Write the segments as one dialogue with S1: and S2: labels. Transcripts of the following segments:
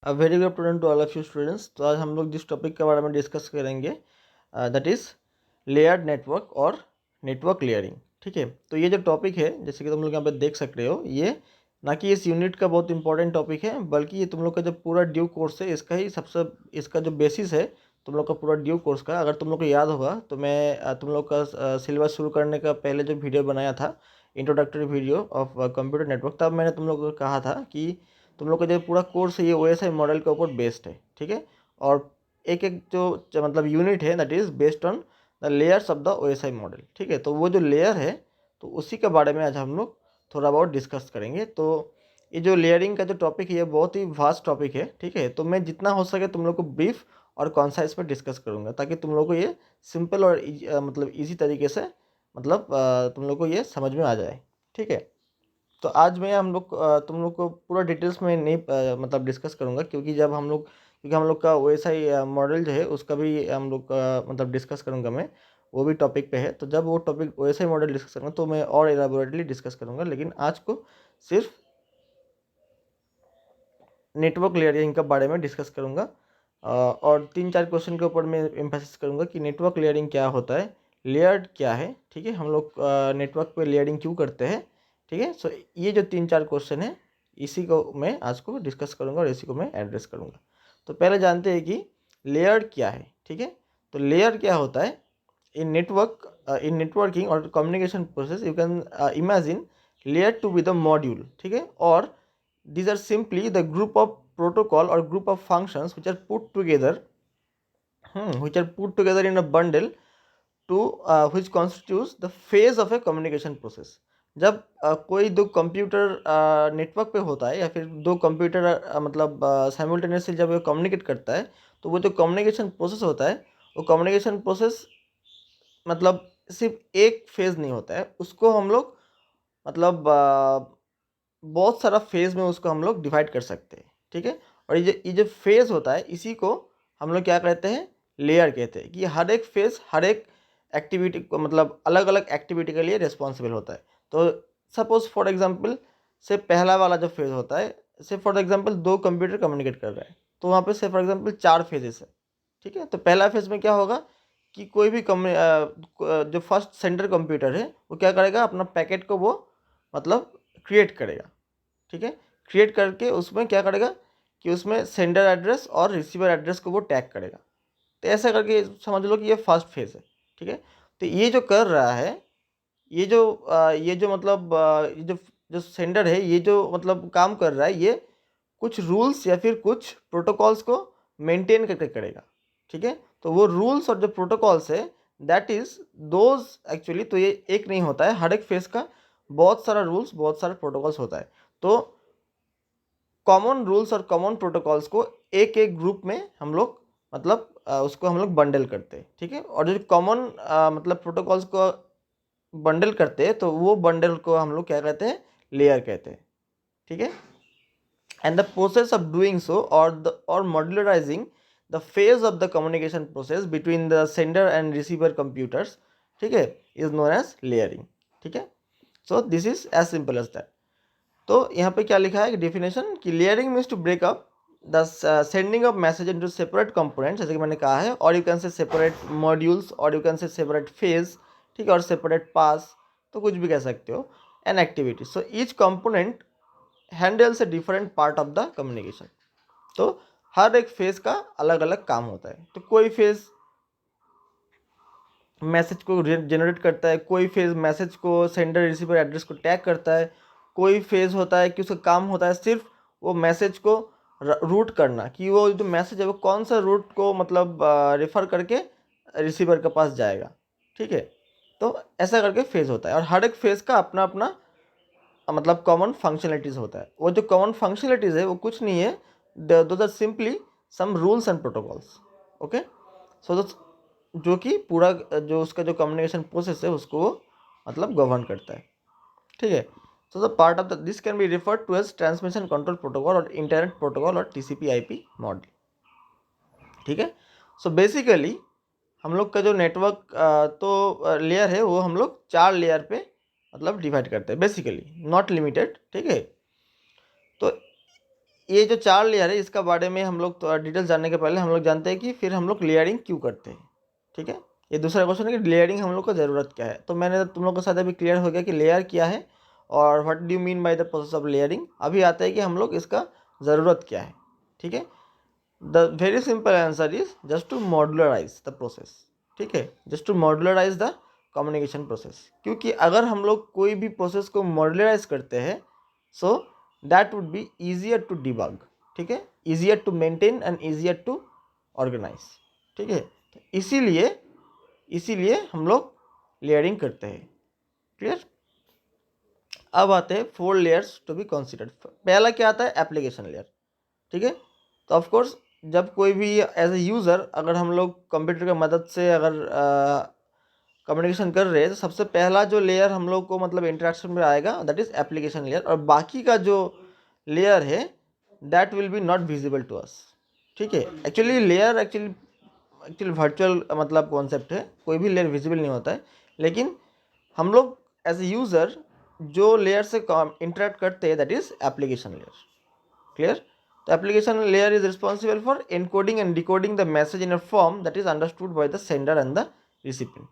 S1: Very good afternoon to all of you students. तो आज हम लोग जिस टॉपिक के बारे में डिस्कस करेंगे दैट इज़ लेयर्ड नेटवर्क और नेटवर्क लेयरिंग। ठीक है, तो ये जो टॉपिक है जैसे कि तुम लोग यहाँ पे देख सकते हो, ये ना कि इस यूनिट का बहुत इंपॉर्टेंट टॉपिक है, बल्कि ये तुम लोग का जो पूरा ड्यू कोर्स है इसका ही सबसे इसका जो बेसिस है तुम लोग का पूरा ड्यू कोर्स का। अगर तुम लोग को याद होगा तो मैं तुम लोग का सिलेबस शुरू करने का पहले जो वीडियो बनाया था, introductory video of computer network, तब मैंने तुम लोग को कहा था कि तुम लोग का जो पूरा कोर्स है ये OSI मॉडल के ऊपर बेस्ड है। ठीक है, और एक एक जो मतलब यूनिट है that is based on the layers of the OSI model. ठीक है, तो वो जो लेयर है तो उसी के बारे में आज हम लोग थोड़ा बहुत डिस्कस करेंगे। तो ये जो लेयरिंग का जो टॉपिक है ये बहुत ही वास्ट टॉपिक है। ठीक है, तो मैं जितना हो सके तुम लोग को ब्रीफ और कॉन्साइज में डिस्कस करूँगा ताकि तुम लोग को ये सिंपल और मतलब ईजी तरीके से मतलब तुम लोग को ये समझ में आ जाए। ठीक है, तो आज मैं तुम लोग को पूरा डिटेल्स में नहीं मतलब डिस्कस करूँगा, क्योंकि हम लोग का OSI मॉडल जो है उसका भी हम लोग का मतलब डिस्कस करूँगा मैं, वो भी टॉपिक पे है। तो जब वो टॉपिक OSI मॉडल डिस्कस करूँगा तो मैं और एलाबोरेटली डिस्कस करूँगा, लेकिन आज को सिर्फ नेटवर्क लेयरिंग के बारे में डिस्कस करूँगा। और 3-4 क्वेश्चन के ऊपर मैं एम्फेसिस करूँगा कि नेटवर्क लेयरिंग क्या होता है, लेयर्ड क्या है। ठीक है, हम लोग नेटवर्क पे लेयरिंग क्यों करते हैं। ठीक है, सो ये जो 3-4 क्वेश्चन है इसी को मैं आज को डिस्कस करूँगा और इसी को मैं एड्रेस करूँगा। तो पहले जानते हैं कि लेयर्ड क्या है। ठीक है, तो लेयर क्या होता है इन नेटवर्किंग और communication process you can imagine layer to be the module. ठीक है, और these are simply the group of protocol or group of functions which are put together in a bundle to which constitutes the phase of a communication process। जब कोई दो computer network पे होता है या फिर दो कंप्यूटर मतलब साइमल्टेनियसली जब कम्युनिकेट करता है, तो वो जो कम्युनिकेशन प्रोसेस होता है वो कम्युनिकेशन प्रोसेस मतलब सिर्फ एक फेज़ नहीं होता है, उसको हम लोग मतलब बहुत सारा फेज़ में उसको हम लोग डिवाइड कर सकते हैं। ठीक है, और ये जो फेज़ होता है इसी को हम लोग क्या कहते हैं, लेयर कहते हैं। कि हर एक फेज़ हर एक एक्टिविटी को मतलब अलग अलग एक्टिविटी के लिए रिस्पॉन्सिबल होता है। तो सपोज फॉर एग्जांपल से पहला वाला जो फेज़ होता है, से फॉर एग्जांपल दो कंप्यूटर कम्युनिकेट कर रहा है, तो वहाँ पे से फॉर एग्जांपल 4 फेजेस है। ठीक है, तो पहला फेज़ में क्या होगा कि कोई भी जो फर्स्ट सेंटर कंप्यूटर है वो क्या करेगा, अपना पैकेट को वो मतलब क्रिएट करेगा। ठीक है, क्रिएट करके उसमें क्या करेगा कि उसमें सेंडर एड्रेस और रिसीवर एड्रेस को वो टैग करेगा। तो ऐसा करके समझ लो कि ये फर्स्ट फेज़ है। ठीक है, तो ये जो कर रहा है, ये जो मतलब ये जो जो सेंडर है ये जो मतलब काम कर रहा है, ये कुछ रूल्स या फिर कुछ प्रोटोकॉल्स को मेंटेन करके करेगा। ठीक है, तो वो रूल्स और जो प्रोटोकॉल्स है दैट इज़ दोज एक्चुअली, तो ये एक नहीं होता है, हर एक फेज़ का बहुत सारा रूल्स बहुत सारे प्रोटोकॉल्स होता है। तो कॉमन रूल्स और कॉमन प्रोटोकॉल्स को एक एक ग्रुप में हम लोग मतलब उसको हम लोग बंडल करते हैं। ठीक है, और जो कॉमन मतलब प्रोटोकॉल्स को बंडल करते हैं तो वो बंडल को हम लोग क्या कहते हैं, लेयर कहते हैं। ठीक है, and the process of doing so or modularizing the phase of the communication process between the sender and receiver computers, ठीक है, is known as layering। ठीक है, so this is as simple as that। तो यहाँ पे क्या लिखा है डेफिनेशन कि layering means to break up the sending of message into separate components, जैसे कि मैंने कहा है, और you can say separate modules और you can say separate phase. ठीक है, और सेपरेट पास, तो कुछ भी कह सकते हो, an activity. So each component handles a different part of the communication. तो हर एक फेज का अलग अलग काम होता है। तो कोई फेज मैसेज को जनरेट करता है, कोई फेज मैसेज को सेंडर रिसीवर एड्रेस को टैग करता है, कोई फेज होता है कि उसका काम होता है सिर्फ वो मैसेज को रूट करना, कि वो जो मैसेज है वो कौन सा रूट को मतलब रेफर करके रिसीवर के पास जाएगा। ठीक है, तो ऐसा करके फेज होता है, और हर एक फेज का अपना अपना मतलब कॉमन फंक्शनलिटीज़ होता है। वो जो कॉमन फंक्शनलिटीज़ है वो कुछ नहीं है, those are simply some rules and protocols. Okay, so जो कि पूरा जो उसका जो कम्युनिकेशन प्रोसेस है उसको वो मतलब गवर्न करता है। ठीक है, so the part of the this can be referred to as transmission control protocol और इंटरनेट प्रोटोकॉल और TCP/IP मॉडल। ठीक है, सो बेसिकली हम लोग का जो नेटवर्क तो लेयर है वो हम लोग 4 लेयर पे मतलब डिवाइड करते हैं बेसिकली, नॉट लिमिटेड। ठीक है, तो ये जो 4 लेयर है इसका बारे में हम लोग तो डिटेल्स जानने के पहले हम लोग जानते हैं कि फिर हम लोग लेयरिंग क्यों करते हैं। ठीक है, ये दूसरा क्वेश्चन है कि लेयरिंग हम लोग को ज़रूरत क्या है। तो मैंने तुम लोग के साथ अभी क्लियर हो गया कि लेयर क्या है और what do you mean by the process of layering. अभी आता है कि हम लोग इसका ज़रूरत क्या है। ठीक है, the very simple answer is just to modularise the process. ठीक है, just to modularise the communication process. क्योंकि अगर हम लोग कोई भी प्रोसेस को मॉड्यूलराइज करते हैं so that would be easier to debug. ठीक है, easier to maintain and easier to organize. ठीक है, तो इसीलिए हम लोग लेयरिंग करते हैं। क्लियर। अब आते हैं 4 लेयर्स टू बी कंसिडर्ड। पहला क्या आता है, एप्लीकेशन लेयर। ठीक है, तो ऑफ कोर्स जब कोई भी एज ए यूज़र अगर हम लोग कंप्यूटर की मदद से अगर कम्युनिकेशन कर रहे हैं तो सबसे पहला जो लेयर हम लोग को मतलब इंटरेक्शन में आएगा दैट इज़ एप्लीकेशन लेयर, और बाकी का जो लेयर है that will be not visible to us. ठीक है, एक्चुअली लेयर एक्चुअली वर्चुअल मतलब कॉन्सेप्ट है, कोई भी लेयर विजिबल नहीं होता है, लेकिन हम लोग एज ए यूज़र जो लेयर से इंटरेक्ट करते हैं that is application layer. Clear. तो application layer is responsible for encoding and decoding the message in a form that is understood by the sender and the recipient.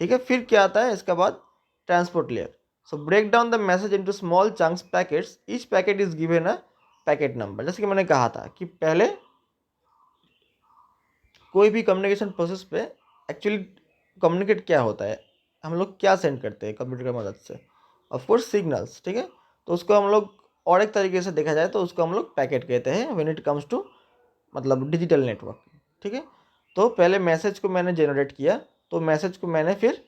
S1: ठीक है, फिर क्या आता है इसके बाद, transport layer. So break down the message into small chunks packets, each packet is given a packet number. जैसे कि मैंने कहा था कि पहले कोई भी कम्युनिकेशन प्रोसेस पे एक्चुअली कम्युनिकेट क्या होता है, हम लोग क्या सेंड करते हैं कंप्यूटर की मदद से, ऑफकोर्स सिग्नल्स। ठीक है, तो उसको हम लोग और एक तरीके से देखा जाए तो उसको हम लोग पैकेट कहते हैं व्हेन इट कम्स टू मतलब डिजिटल नेटवर्क। ठीक है, तो पहले मैसेज को मैंने जनरेट किया, तो मैसेज को मैंने फिर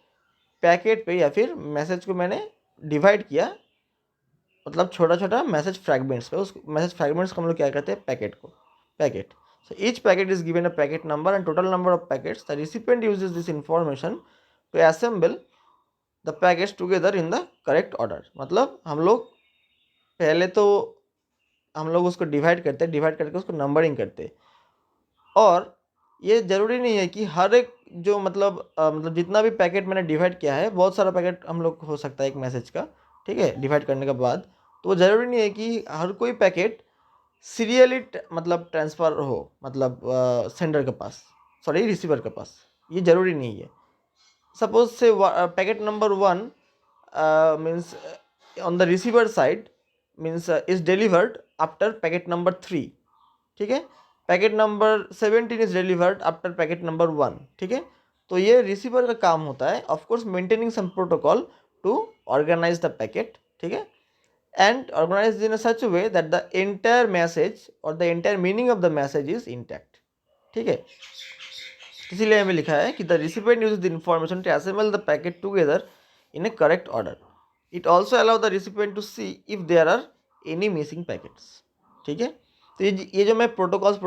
S1: पैकेट पे या फिर मैसेज को मैंने डिवाइड किया, मतलब छोटा छोटा मैसेज फ्रैगमेंट्स पे। उस मैसेज फ्रैगमेंट्स को हम लोग क्या कहते हैं, पैकेट को, packet. So each packet is given a packet number and total number of packets. The recipient uses this information to assemble the packets together in the correct order. मतलब हम लोग पहले तो हम लोग उसको डिवाइड करते हैं, डिवाइड करके उसको नंबरिंग करते हैं। और ये ज़रूरी नहीं है कि हर एक जो मतलब जितना भी पैकेट मैंने डिवाइड किया है, बहुत सारा पैकेट हम लोग हो सकता है एक मैसेज का। ठीक है, डिवाइड करने के बाद तो वो ज़रूरी नहीं है कि हर कोई पैकेट सीरियली मतलब ट्रांसफ़र हो, मतलब सेंडर के पास, सॉरी रिसीवर के पास, ये ज़रूरी नहीं है। सपोज से packet number 1 means on the receiver side means is delivered after packet number 3। ठीक है, packet number 17 is delivered after packet number 1। ठीक है, तो ये रिसीवर का काम होता है of course maintaining some protocol to organize the packet. ठीक है, and organized in a such a way that the entire message or the entire meaning of the message is intact. ठीक है, इसीलिए हमें लिखा है कि the recipient uses the information to assemble the packet together in a correct order. It also allow the recipient to see if there are any missing packets. ठीक है, तो ये जो मैं प्रोटोकॉल्स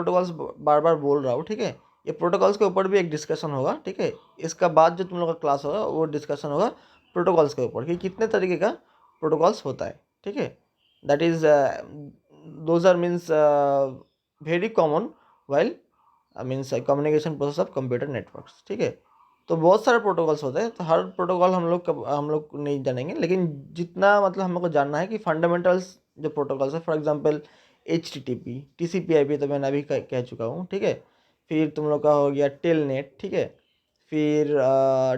S1: बार बार बोल रहा हूँ, ठीक है, ये प्रोटोकॉल्स के ऊपर भी एक डिस्कशन होगा। ठीक है, इसका बाद जो तुम लोग का क्लास होगा वो डिस्कशन होगा प्रोटोकॉल्स के ऊपर कि कितने तरीके का प्रोटोकॉल्स होता है। ठीक है, that is those are means very common while means communication process of computer networks. ठीक है, तो बहुत सारे प्रोटोकॉल्स होते हैं, तो हर प्रोटोकॉल हम लोग नहीं जानेंगे, लेकिन जितना मतलब हम लोग को जानना है कि फंडामेंटल्स जो प्रोटोकॉल्स है, फॉर एग्जांपल HTTP, TCP/IP तो मैंने अभी कह चुका हूँ। ठीक है, फिर तुम लोग का हो गया टेलनेट। ठीक है, फिर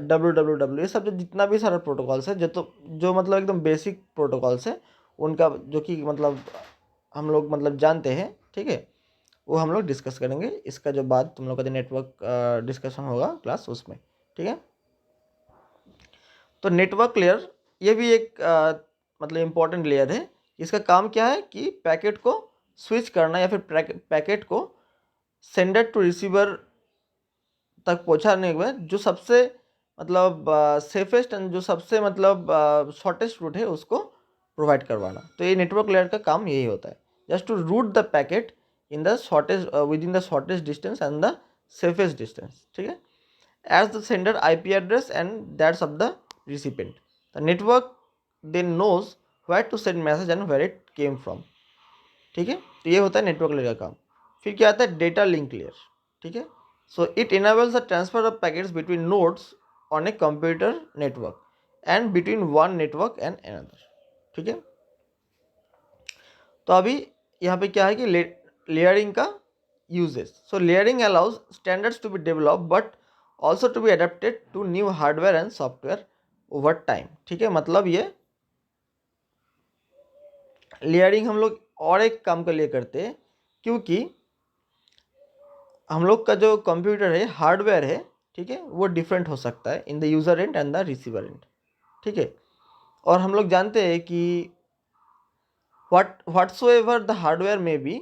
S1: WWW, ये सब जो जितना भी सारा प्रोटोकॉल्स है जो मतलब एकदम बेसिक प्रोटोकॉल्स है उनका जो कि मतलब हम लोग मतलब जानते हैं। ठीक है, वो हम लोग डिस्कस करेंगे इसका जो बाद तुम लोग का जो नेटवर्क डिस्कशन होगा क्लास उसमें। ठीक है, तो नेटवर्क लेयर ये भी एक मतलब इम्पोर्टेंट लेयर है। इसका काम क्या है कि पैकेट को स्विच करना या फिर पैकेट को सेंडर टू रिसीवर तक पहुंचाने के बाद जो सबसे मतलब सेफेस्ट एंड जो सबसे मतलब शॉर्टेस्ट रूट है उसको प्रोवाइड करवाना। तो ये नेटवर्क लेयर का काम यही होता है, just to route the packet in the shortest with in the shortest distance and the safest distance. ठीक है, as the sender IP address and that's of the recipient, the network then knows where to send message and where it came from. ठीक है, तो ये होता है network layer का काम। फिर क्या आता है, डेटा लिंक लेयर। ठीक है, so it enables the transfer of packets between nodes on a computer network and between one network and another. ठीक है, तो अभी यहाँ पे क्या है कि लेयरिंग का uses. So layering allows standards to be develop but also to be adapted to new hardware and software over time. ठीक है, मतलब ये लेयरिंग हम लोग और एक काम के लिए करते हैं, क्योंकि हम लोग का जो कंप्यूटर है, हार्डवेयर है, ठीक है, वो डिफरेंट हो सकता है in the user and and the receiver and. ठीक है, और हम लोग जानते हैं कि whatsoever the hardware may be,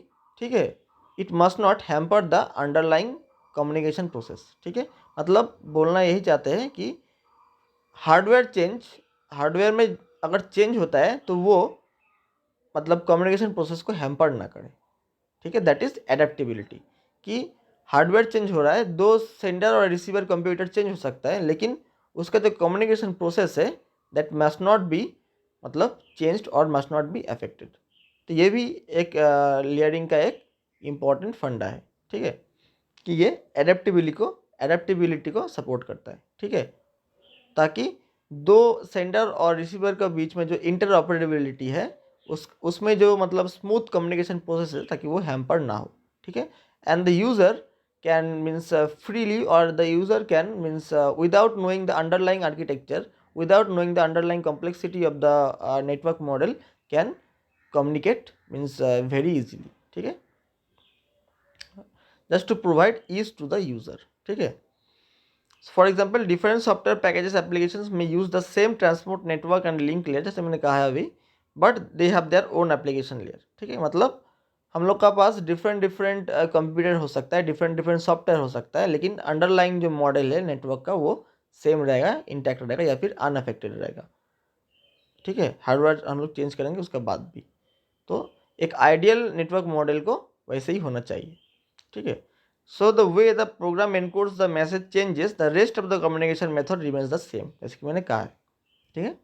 S1: ठीक है, it must not hamper the underlying communication process. ठीक है, मतलब बोलना यही चाहते हैं कि हार्डवेयर में अगर चेंज होता है तो वो मतलब कम्युनिकेशन प्रोसेस को हैम्पर ना करे. ठीक है, दैट इज एडेप्टेबिलिटी. कि हार्डवेयर चेंज हो रहा है, दो सेंडर और रिसीवर कंप्यूटर चेंज हो सकता है, लेकिन उसका जो कम्युनिकेशन प्रोसेस है दैट मस्ट नॉट बी मतलब चेंज्ड और मस्ट नॉट बी अफेक्टेड. तो ये भी एक लेयरिंग का एक इम्पॉर्टेंट फंडा है. ठीक है, कि ये एडेप्टेबिलिटी को सपोर्ट करता है. ठीक है, ताकि दो सेंडर और रिसीवर के बीच में जो इंटरऑपरेबिलिटी है उसमें जो मतलब स्मूथ कम्युनिकेशन प्रोसेस है, ताकि वो हैम्पर ना हो. ठीक है, and the user can means freely और the user can means without knowing the underlying architecture, without knowing the underlying complexity of the network model, can communicate means very easily. ठीक है, just to provide ease to the user. ठीक है, for example different software packages applications में use the same transport network and link layer, जैसे मैंने कहा है अभी, but they have their own application layer. ठीक है, मतलब हम लोग का पास डिफरेंट कंप्यूटर हो सकता है, डिफरेंट सॉफ्टवेयर हो सकता है, लेकिन अंडरलाइंग जो मॉडल है नेटवर्क का वो सेम रहेगा, इंटैक्ट रहेगा या फिर अनअफेक्टेड रहेगा. ठीक है, हार्डवेयर हम लोग चेंज करेंगे उसके बाद भी. तो एक आइडियल नेटवर्क मॉडल को वैसे ही होना चाहिए. ठीक है, so the way the program encodes the message changes, the rest of the communication method remains the same, जैसे कि मैंने कहा है. ठीक है,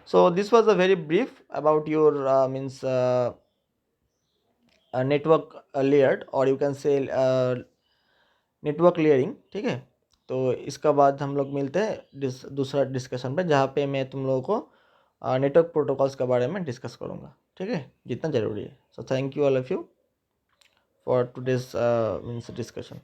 S1: so this was a very brief about your means network layered और you can say network layering. ठीक है, तो इसका बाद हम लोग मिलते हैं दूसरा डिस्कशन पे, जहाँ पे मैं तुम लोगों को नेटवर्क प्रोटोकॉल्स के बारे में डिस्कस करूँगा. ठीक है, जितना ज़रूरी है. So thank you all of you for today's means discussion.